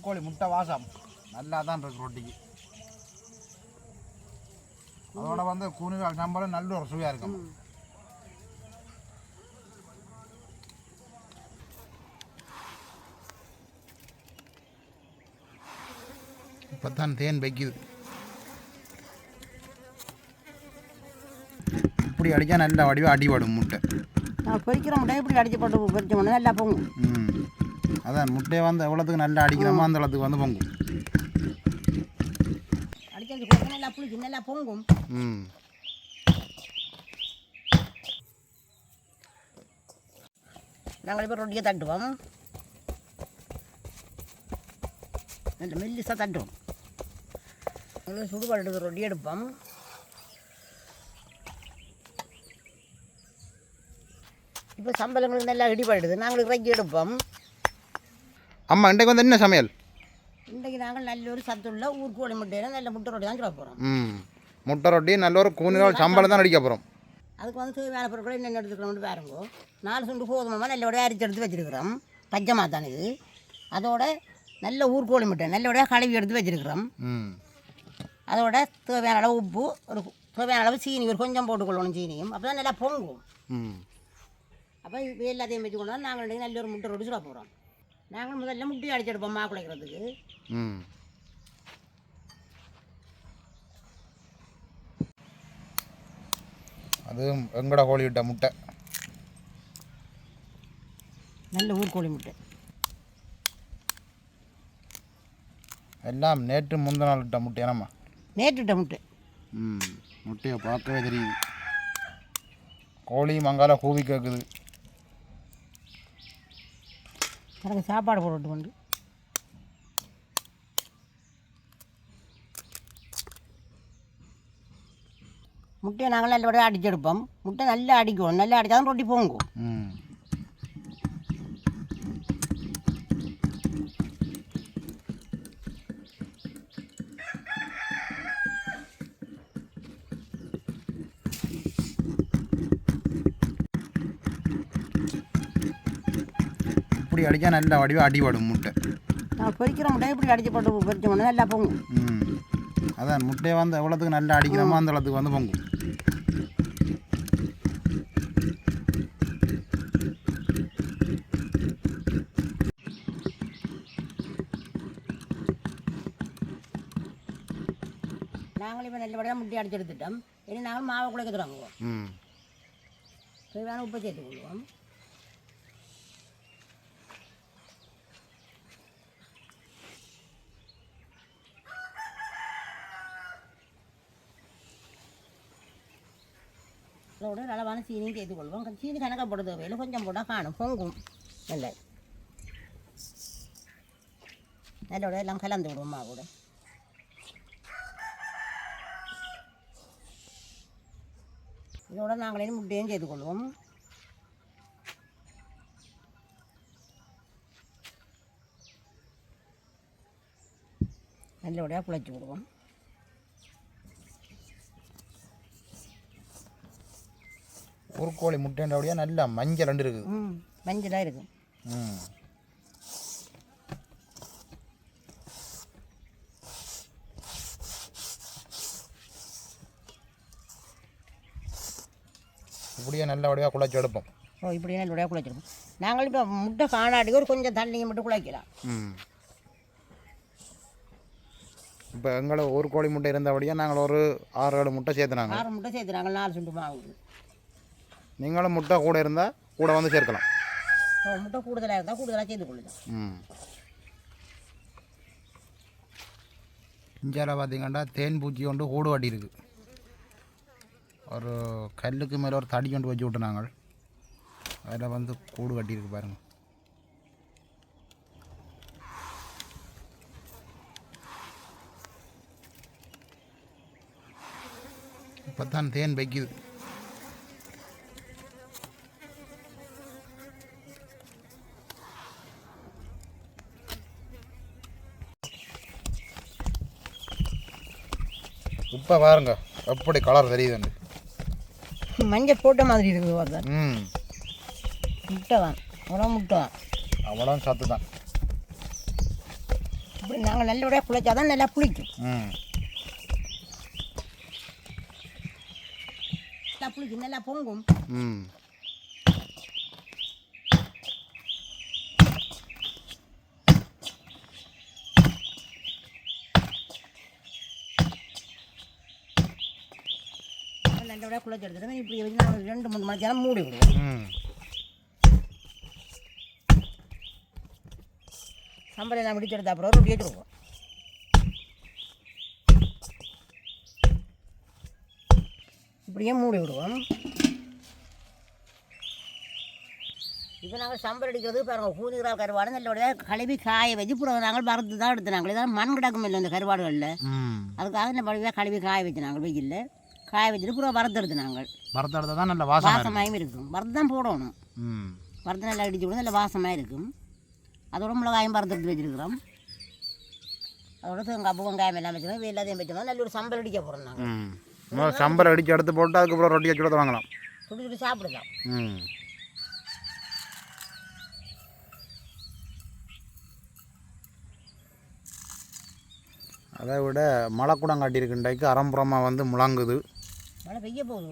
ஊர்கோழி முட்டை வாசம் நல்லா தான் இருக்கு ரொட்டிக்கு. அதோட வந்து கூனிகால் சம்பளம் நல்ல ஒரு சுவையாக இருக்கும். இப்போ தான் தேன் வைக்குது. இப்படி அடித்தா நல்லா வடிவாக அடிபடும் முட்டை. பொரிக்கிற முட்டை இப்படி அடித்து போட்டு பொரிச்ச முட்டை நல்லா பொங்கும். அதான் முட்டையை வந்து எவ்வளோத்துக்கு நல்லா அடிக்கிறோமோ அந்த அளவுக்கு வந்து பொங்கும். அடிச்சு நல்லா புளிச்சு நல்லா பொங்கும். நாங்கள் இப்போ ரொட்டியை தட்டுவோம். நல்ல மெல்லிசாக தட்டுவோம். நாங்கள் சுடுபாடு ரொட்டி எடுப்போம். இப்போ சம்பளங்களுக்கு நல்லா இடிபடுது. நாங்களுக்கு இறக்கி எடுப்போம். அம்மா இன்றைக்கு வந்து என்ன சமையல்? இன்றைக்கு நாங்கள் நல்ல ஒரு சத்துள்ள ஊர்கோழி முட்டையில் நல்ல முட்டை ரொட்டி தான் சொல்ல போகிறோம். முட்டை ரொட்டி நல்ல ஒரு கூனிகால் சம்பளம் தான் அடிக்க போகிறோம். அதுக்கு வந்து தேவையான பொருட்களை என்னென்ன எடுத்துக்கிறோம்னு பாருங்க. 4 சுண்டு கோதுமை நல்லபடியாக அரிச்சு எடுத்து வச்சுருக்கிறோம். பச்சைமா தான் இது. அதோட நல்ல ஊர்கோழி முட்டை நல்லபடியாக கழுவி எடுத்து வச்சுருக்கிறோம். அதோட தேவையான அளவு உப்பு, ஒரு தேவையான அளவு சீனி ஒரு கொஞ்சம் போட்டுக்கொள்ளணும். சீனியும் அப்போ தான் நல்லா பொங்கும். அப்போ இப்போ எல்லாத்தையும் வச்சு கொண்டு நாங்கள் இன்றைக்கி நல்ல ஒரு முட்டை ரொட்டி சொல்ல போகிறோம். நாங்கள் முதல்ல முட்டையை அடிச்செடுப்போம் மா குழைக்கிறதுக்கு. அது எங்கட கோழி விட்ட முட்டை, நல்ல ஊர்கோழி முட்டை. எல்லாம் நேற்று முந்தின நாள் விட்ட முட்டை. ஏனம்மா நேற்று விட்ட முட்டை. முட்டையை பார்க்கவே தெரியுது. கோழி மங்கால கூவி கேட்குது. எனக்கு சாப்பாடு போட்டு கொண்டு முட்டையை நாங்கள் நல்லபடியாக அடிச்செடுப்போம். முட்டை நல்லா அடிக்கும். நல்லா அடித்தா தான் ரொட்டி பொங்கும். இப்படி அடித்தா நல்லா வடிவாக அடிபடும் முட்டை. நான் பொரிக்கிற முட்டை இப்படி அடித்து போட்டு பொரிச்ச முட்டை நல்லா பொங்கும். அதான் முட்டையை வந்து எவ்வளோத்துக்கு நல்லா அடிக்கிறோமோ அந்த அளவுக்கு வந்து பொங்கும். நாங்கள் இப்போ நல்லபடியாக முட்டையை அடிச்சு எடுத்துட்டோம். இனி நாங்கள் மாவை குழைக்க தொடங்குவோம். தேவையான உப்பை சேர்த்துக்கொள்வோம். அதோட அளவான சீனியும் சேர்த்துக்கொள்வோம். சீனி கணக்காக போட தேவையில்லை, கொஞ்சம் போட்டால் காணும் பொங்கும். நல்ல நல்லோட எல்லாம் கலந்து விடுவோம் மாவோட. இதோட நாங்களே முட்டையும் சேர்த்துக்கொள்வோம். நல்லபடியாக குழைச்சி விடுவோம். ஊர்கோழி முட்டைன்றபடியாக நல்லா மஞ்சள் ரெண்டு இருக்குது. மஞ்சளாக இருக்குது. இப்படியே நல்லபடியாக குழைச்சி எடுப்போம். இப்படியே நல்லபடியாக குழைச்சிடுவோம். நாங்கள் இப்போ முட்டை காணாடி ஒரு கொஞ்சம் தண்ணியை மட்டும் குழைக்கலாம். இப்போ எங்களை ஒரு கோழி முட்டை இருந்தபடியாக நாங்கள் ஒரு 6-7 முட்டை சேர்த்துனாங்க. 6 முட்டை சேர்த்துனாங்க. 4 சுண்டு மாவு. நீங்களும் முட்டை கூட இருந்தால் கூட வந்து சேர்க்கலாம். முட்டை கூடுதலாக இருந்தால் கூடுதலாக சேர்த்து கொள்ளுங்கள். இஞ்சால பார்த்தீங்கன்னா தேன் பூச்சி கொண்டு கூடு வாட்டி இருக்குது. ஒரு கல்லுக்கு மேலே ஒரு தடி கொண்டு வச்சு விட்டு நாங்கள் அதில் வந்து கூடு கட்டியிருக்கு பாருங்கள். இப்போ தான் தேன் வைக்குது. இப்போ பாருங்க எப்படி கலர் தெரியுதுன்னு. மஞ்சள் போட்ட மாதிரி இருக்குது பார்த்தா. முட்டை தான், அவ்வளோ முட்டை தான், அவ்வளோ சத்து தான். இப்படி நாங்கள் நல்லபடியாக குளிச்சா தான் நல்லா புளிக்கும். ம் நல்லா புளிக்கும், நல்லா பொங்கும். ம் நல்லபடியாக குளிச்சு எடுத்துருவேன். இப்படி வச்சு நாங்கள் 2-3 மணி நேரம் மூடி விடுவோம். ம் சம்பளம் முடிச்சு எடுத்த அப்புறம் ரொட்டி எடுத்துருவோம். இப்படியே மூடி விடுவோம். இப்போ நாங்கள் சம்பளம் அடிக்கிறது பாருங்கள், கூதிரால் கருவாடு நல்லபடியாக கழுவி காய வச்சு அப்புறம் நாங்கள் வறுத்து தான் எடுத்து நாங்கள் இதான் மண் கிடக்கும் இல்லை இந்த கருவாடுகளில். அதுக்காக நல்லபடியாக கழுவி காய வச்சு நாங்கள் வெயில்ல காய வச்சுட்டு அப்புறம் வறுத்து எடுத்து நாங்கள் வறுத்து எடுத்தால் தான் நல்ல வாசமாகவும் இருக்கும். வறுத்து தான் போடணும். வறுத்து நல்லா அடிச்சு விட நல்ல வாசமாக இருக்கும். அதோட மிளகாயும் வறுத்து எடுத்து வச்சுருக்கிறோம். அதோட தேங்காய் வெங்காயம் எல்லாம் வச்சுருக்கோம். எல்லாத்தையும் வச்சோம்னா நல்ல ஒரு சம்பளம் அடிக்க போகிறோம். நாங்கள் சம்பளம் அடித்து எடுத்து போட்டு அதுக்கப்புறம் ரொட்டியை சுட வாங்கலாம், சுட்டு சுட்டு சாப்பிடலாம். அதை விட மழை கூட காட்டியிருக்குண்டாய்க்கு அரம்புறமாக வந்து முழங்குது. மழை பெய்ய போகுது.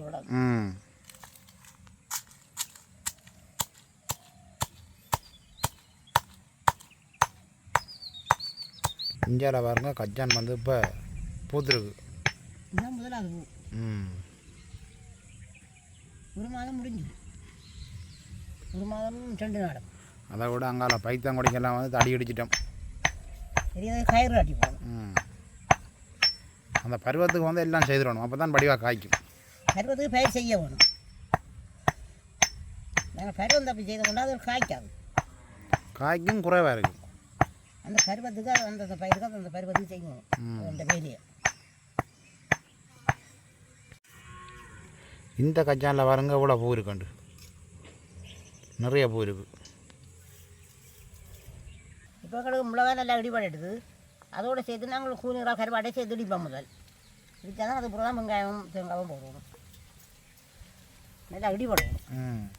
இந்தியாவில் பாருங்க கச்சான் வந்து இப்போ பூத்துருக்கு. இதுதான் முதலாவது பூ. ஒரு மாதம் முடிஞ்சு, ஒரு மாதம் 2 நாள். அதை விட அங்கால பைத்தங்குடிக்கெல்லாம் வந்து தடி அடிச்சிட்டோம். தெரியாத கயிறு அடி போகணும். அந்த பருவத்துக்கு வந்து எல்லாம் செய்திடணும், அப்போ தான் படிவாக காய்க்கும். பருவத்துக்கு பயிர் செய்ய வேணும். நாங்கள் பருவம் தப்பி செய்த கொண்டா அது காய்க்காது, காய்க்கும் குறைவாக இருக்குது. அந்த பருவத்துக்கு அது அந்த பயிருக்கு அந்த பருவத்துக்கு செய்யணும். அந்த வேலையை இந்த கச்சானில் பாருங்க இவ்வளோ பூ இருக்குண்டு, நிறைய பூ இருக்குது. இப்போ கிடக்கு மிளகாய் நல்லா இடிபாடு அதோடு சேர்த்து நாங்கள் கூனிகளாக கருவாடை சேர்த்து இடிப்போம். முதல் இடித்தா தான் அது பூரா தான் வெங்காயம் தேங்காயும் போடுவோம். நல்லா இடிபடுவோம்.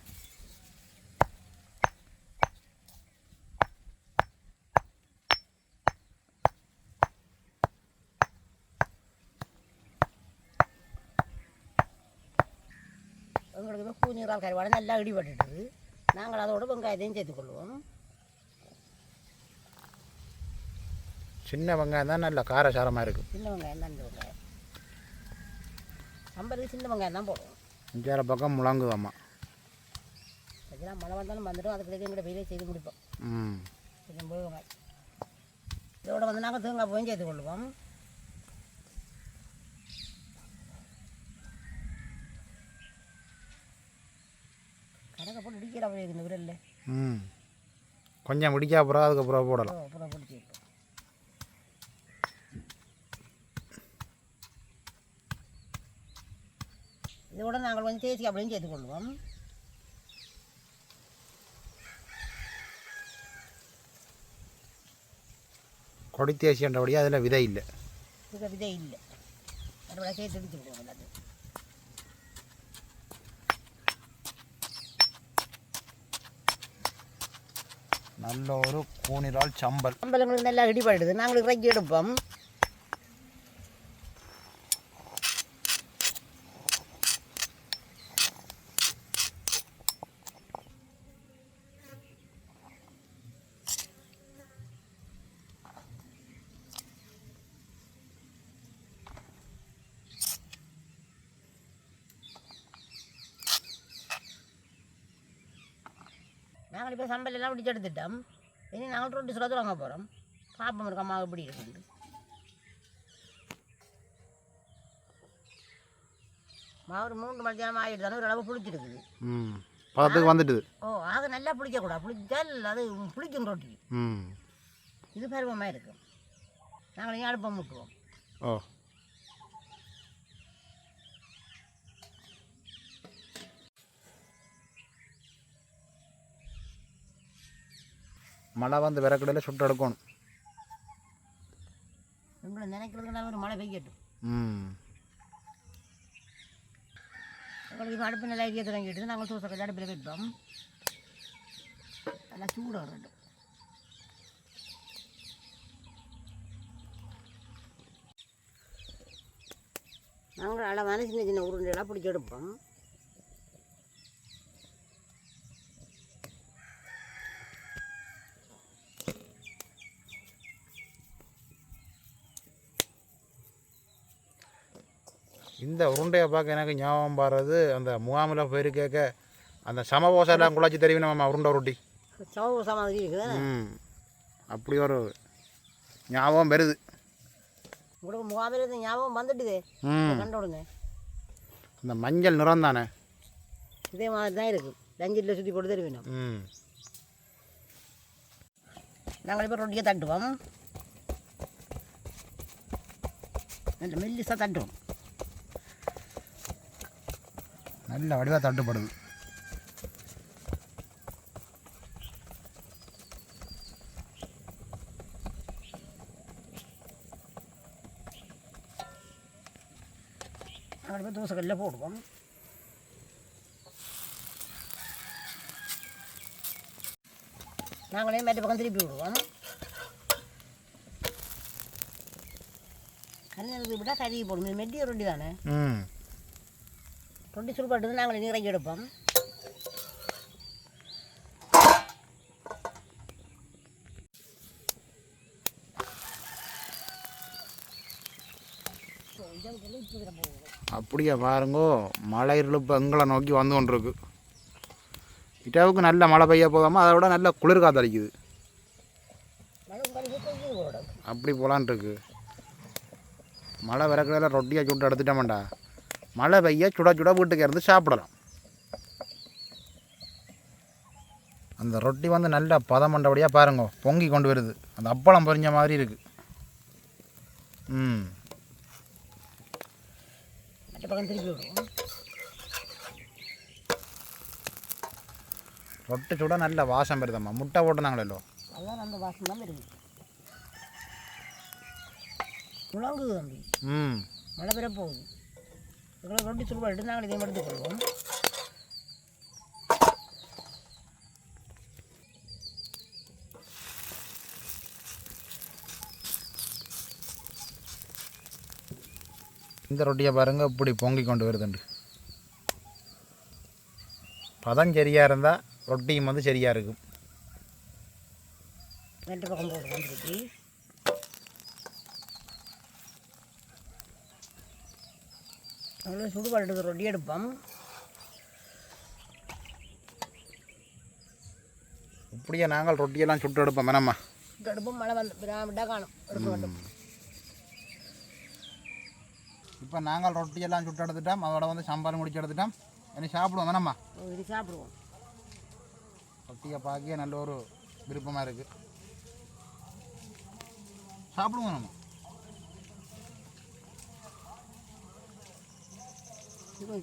எங்களுக்கு கூனிகளால் கருவாடை நல்லா இடிபட்டுது. நாங்கள் அதோட வெங்காயத்தையும் சேர்த்துக்கொள்வோம். சின்ன வெங்காயம் தான் நல்ல காரசாரமாக இருக்குது. சின்ன வெங்காயம் தான் இந்த வெங்காயம். ஐம்பது சின்ன வெங்காயம் தான் போடுவோம். 5 பக்கம் முழங்குதாம்மா. அதெல்லாம் மழை வந்தாலும் வந்துடும். அதுக்கு எங்கள்கிட்ட வெயிலே செய்து முடிப்போம். வெங்காயம் இதோட வந்து நாங்கள் தேங்காய் போயும் சேர்த்து கொள்வோம். கணக்கை போட்டு இடிக்கிற அப்படி இந்த விரலில் கொஞ்சம் முடிக்க அப்புறம் அதுக்கப்புறம் போடலாம். அப்புறம் பிடிச்சி இதோட நாங்கள் கொஞ்சம் தேசி அப்படின்னு சேர்த்துக்கொள்வோம். கொடி தேசியன்றபடியாக அதில் விதை இல்லை, இதுக்கு விதை இல்லை. அதோட சேர்த்து இடிச்சு விடுவோம். எல்லாத்தையும் நல்ல ஒரு கூனிரால் சம்பல். சம்பளங்களுக்கு நல்லா இடிபடுது. நாங்கள் இறக்கி எடுப்போம். நாங்கள் இப்போ சம்பல் எல்லாம் பிடிச்சி எடுத்துட்டோம். இனி நாங்கள் ரொட்டி சுட தொடங்க போகிறோம். பாப்பம் இருக்க அம்மா எப்படி இருக்குது. மாவு 3 மணி நேரம் ஆகிட்டு தானே ஒரு அளவு புளிச்சிருக்குது. பதத்துக்கு வந்துட்டுது. ஆக நல்லா புளிக்கக்கூடாது. புளிச்சால் அது புளிக்கும் ரொட்டி. இது பருவமாக இருக்கும். நாங்கள் இனி அடுப்பம் முட்டுவோம். மழை வந்து விறக்கடையில் சுட்டு எடுக்கணும். உங்களை நினைக்கிறதுனால ஒரு மழை பெய்யட்டும். உங்களுக்கு இப்போ அடுப்பு நல்லா எரிய தொடங்கிட்டு நாங்கள் தோசை கட்டி அடுப்பில் வைப்போம். நல்லா சூடாக வரட்டும். நாங்கள் அளவான சின்ன சின்ன உருண்டையெல்லாம் பிடிச்சி எடுப்போம். இந்த உருண்டையை பார்க்க எனக்கு ஞாபகம் பாடுறது அந்த முகாமில் போயிரு கேட்க அந்த சமபோசெல்லாம் குழச்சி தெரியும் நம்ம உருண்டை ரொட்டி சமபோசா மாதிரி இருக்குது. அப்படி ஒரு ஞாபகம் வருது. உங்களுக்கு முகாமில் ஞாபகம் வந்துட்டுது கண்ட உடனே. அந்த மஞ்சள் நிறம் தானே இதே மாதிரி தான் இருக்குது. லஞ்சில் சுற்றி போட்டு தருவேன். நாங்கள் இப்போ ரொட்டியை தட்டுவோம். நல்ல மெல்லிசாக தட்டுவோம். நல்ல வடிவாக தட்டுப்படுது. நாங்கள் இப்போ தோசைக்கல்லில் போடுவோம். நாங்களே மேட்டு பக்கம் திருப்பி விடுவோம். கண்ணெழுதி விட்டால் கருகி போடும். இது மெட்டிய ரொட்டி தானே. ரொட்டி சுடுபட்டது நாங்கள் நீரைக்கு எடுப்போம். அப்படியே பாருங்கோ, மழை இருப்பு எங்களை நோக்கி வந்து கொண்டிருக்கு. இட்டாவுக்கு நல்ல மழை பெய்ய போகாமல் அதை விட நல்ல குளிர் காத்தடிக்குது. அப்படி போலான் இருக்கு. மழை விறக்கிறதுல ரொட்டியை சுட்டு எடுத்துட்டோம்டா, மழை பெய்ய சுட சுட வீட்டுக்கு இருந்து சாப்பிடலாம். அந்த ரொட்டி வந்து நல்ல பதம் பண்ணபடியாக பாருங்க, பொங்கி கொண்டு வருது. அந்த அப்பளம் பொரிஞ்ச மாதிரி இருக்குது. பக்கம் திருப்பி விடுவோம். ரொட்டி சுட நல்ல வாசம் வருதம்மா. முட்டை போட்டுனாங்களோ அதான் அந்த வாசம் தான் வருது. முழங்குது தம்பி. மழை பெற போகுது. எங்களுக்கு ரொட்டி சுடுபாடு நாங்கள் இதையும் எடுத்துக்கொள்வோம். இந்த ரொட்டியை பாருங்கள் இப்படி பொங்கி கொண்டு வருதுண்டு. பதம் சரியாக இருந்தால் ரொட்டியும் வந்து சரியாக இருக்கும். ரெண்டு பக்கம் போட்டு வந்துருக்கு. அவ்வளோ சுடுபாடு ரொட்டி எடுப்போம். இப்படியே நாங்கள் ரொட்டியெல்லாம் சுட்டு எடுப்போம். வேணாம்மா சுட்டு எடுப்போம். மழை வந்து விடாம காணும் எடுக்க வேண்டும். இப்போ நாங்கள் ரொட்டியெல்லாம் சுட்டு எடுத்துட்டோம். அதோட வந்து சாம்பார் முடிச்சு எடுத்துட்டோம். இனி சாப்பிடுவோம். வேணாம்மா இது சாப்பிடுவோம். ரொட்டியை பார்க்க நல்ல ஒரு விருப்பமாக இருக்குது. சாப்பிடுவோம். நம்ம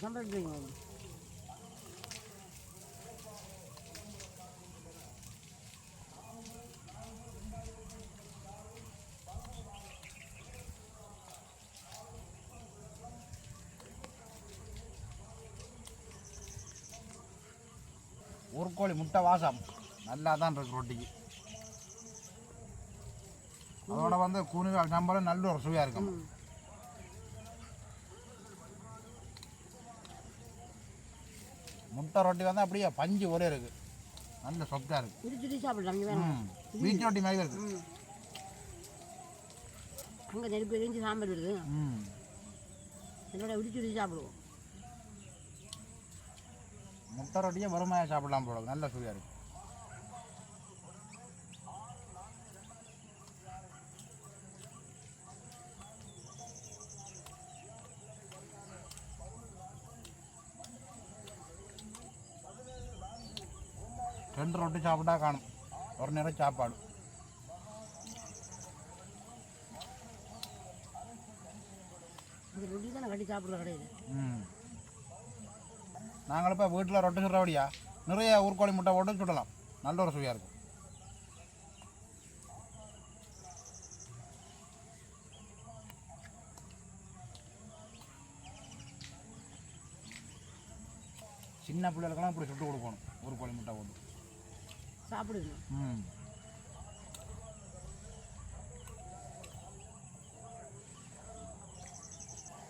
சாப்பிடுவோம். ஊர்கோழி முட்டை வாசம் நல்லா தான் இருக்குது ரொட்டிக்கு. அதோட வந்து கூனிகால் சாம்பார் நல்ல ஒரு சுவையாக இருக்கும். முட்டை ரொட்டி வந்து அப்படியே பஞ்சு ஒரே இருக்குது. நல்ல சொத்தாக இருக்குது. சாப்பிடலாம். பீச் ரொட்டி மாதிரி இருக்குது. அங்கே நெருப்பு எரிஞ்சு சாம்பார் வருது. என்னோட உரிச்சு சாப்பிடுவோம். முட்டை ரொட்டியை வறுமையாக சாப்பிடலாம் போல. நல்ல சுவையாக இருக்குது. ரெண்டு ரொட்டி சாப்பிட்டா காணும். ஒரு நேரம் சாப்பாடு. ரொட்டி தான் கட்டி சாப்பிடல கிடையாது. நாங்கள் இப்போ வீட்டில் ரொட்டி சுடுறபடியா நிறைய ஊர்கோழி முட்டை போட்டு சுடலாம். நல்ல ஒரு சுவையாக இருக்கும். சின்ன பிள்ளைகளுக்கெல்லாம் இப்படி சுட்டு கொடுக்கணும். ஊர்கோழி முட்டை போட்டு சாப்பிடுங்க.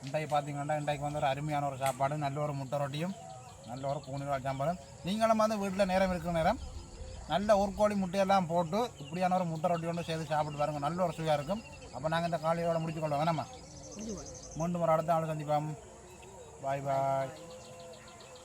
இன்றைக்கு பார்த்தீங்கன்னா இன்றைக்கு வந்து ஒரு அருமையான ஒரு சாப்பாடு, நல்ல ஒரு முட்டை ரொட்டியும் நல்ல ஒரு பூனிவால் சாம்பாரும். நீங்களும் வந்து வீட்டில் நேரம் இருக்கிற நேரம் நல்ல ஒரு கோழி முட்டையெல்லாம் போட்டு இப்படியான ஒரு முட்டை ரொட்டி ஒன்று சேர்த்து சாப்பிட்டு பாருங்க, நல்ல ஒரு சுவையாக இருக்கும். அப்போ நாங்கள் இந்த காலையோட முடிச்சு கொள்வோம் வேணாமா? மீண்டும் ஒரு அடுத்த நாள் சந்திப்போம். பாய் பாய்.